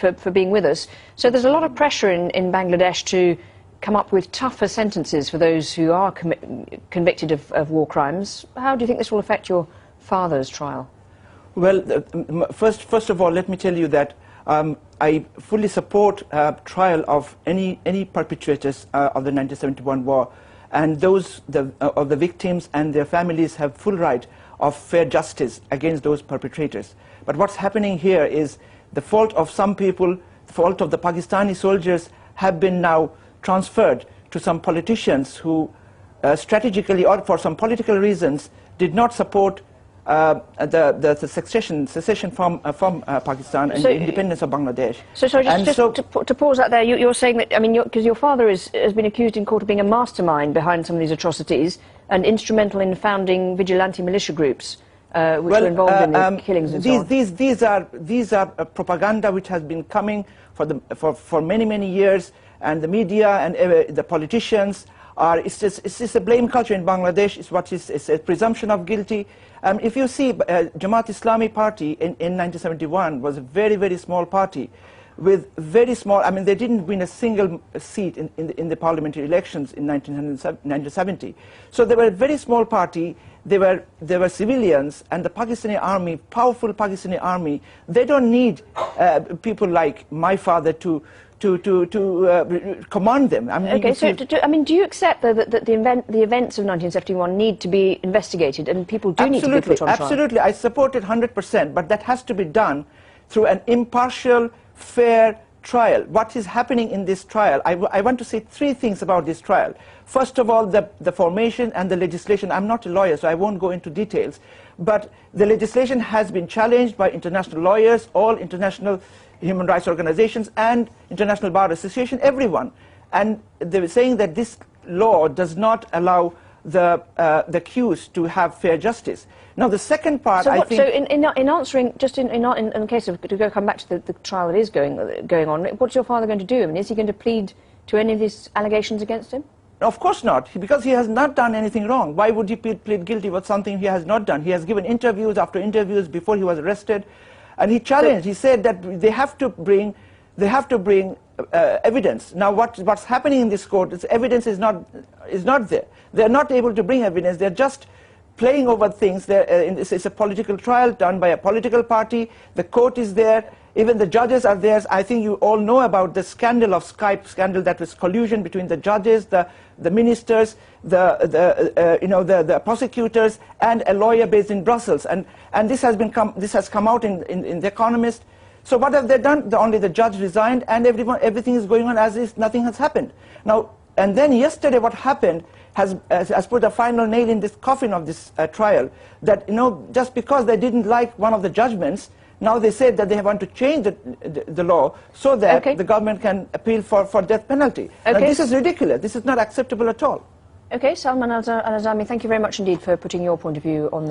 for being with us. So there's a lot of pressure in Bangladesh to come up with tougher sentences for those who are convicted of war crimes. How do you think this will affect your father's trial? Well, first of all, let me tell you that I fully support trial of any perpetrators of the 1971 war, and those of the victims and their families have full right of fair justice against those perpetrators. But what's happening here is the fault of some people, the fault of the Pakistani soldiers have been now transferred to some politicians who strategically or for some political reasons did not support the secession from Pakistan and the independence of Bangladesh. So to pause that there, you're saying that, I mean, because your father has been accused in court of being a mastermind behind some of these atrocities and instrumental in founding vigilante militia groups which were involved in the killings and so on. These are propaganda which has been coming for many years, and the media and the politicians are, it's just a blame culture in Bangladesh. It's a presumption of guilty. If you see, Jamaat Islami party in 1971 was a very small party with very small, I mean, they didn't win a single seat in the parliamentary elections in 1970. So they were a very small party. They were civilians, and the Pakistani army, powerful Pakistani army, they don't need people like my father to command them. I mean, okay, so do you accept though that the events of 1971 need to be investigated and people do need to be put on trial? Absolutely, I support it 100%, but that has to be done through an impartial, fair trial. What is happening in this trial? I want to say three things about this trial. First of all, the formation and the legislation. I'm not a lawyer, so I won't go into details, but the legislation has been challenged by international lawyers, all international human rights organizations and International Bar Association, everyone. And they were saying that this law does not allow the accused to have fair justice. Now, the second part, so I think... So in answering, just in the case of, to come back to the trial that is going on, what's your father going to do? I mean, is he going to plead to any of these allegations against him? Of course not, because he has not done anything wrong. Why would he plead guilty with something he has not done? He has given interviews after interviews before he was arrested. And he challenged, he said that they have to bring evidence. Now what's happening in this court is evidence is not there. They're not able to bring evidence, they're just playing over things. It's a political trial done by a political party, the court is there, even the judges are there. I think you all know about the scandal of Skype scandal, that was collusion between the judges, the ministers, the prosecutors, and a lawyer based in Brussels. And this has come out in The Economist. So what have they done? Only the judge resigned, and everything is going on as if nothing has happened. Now, and then yesterday, what happened has put a final nail in this coffin of this trial. That just because they didn't like one of the judgments, now they said that they want to change the law so that the government can appeal for death penalty. Now, this is ridiculous. This is not acceptable at all. Okay, Salman Al-Azami, thank you very much indeed for putting your point of view on this.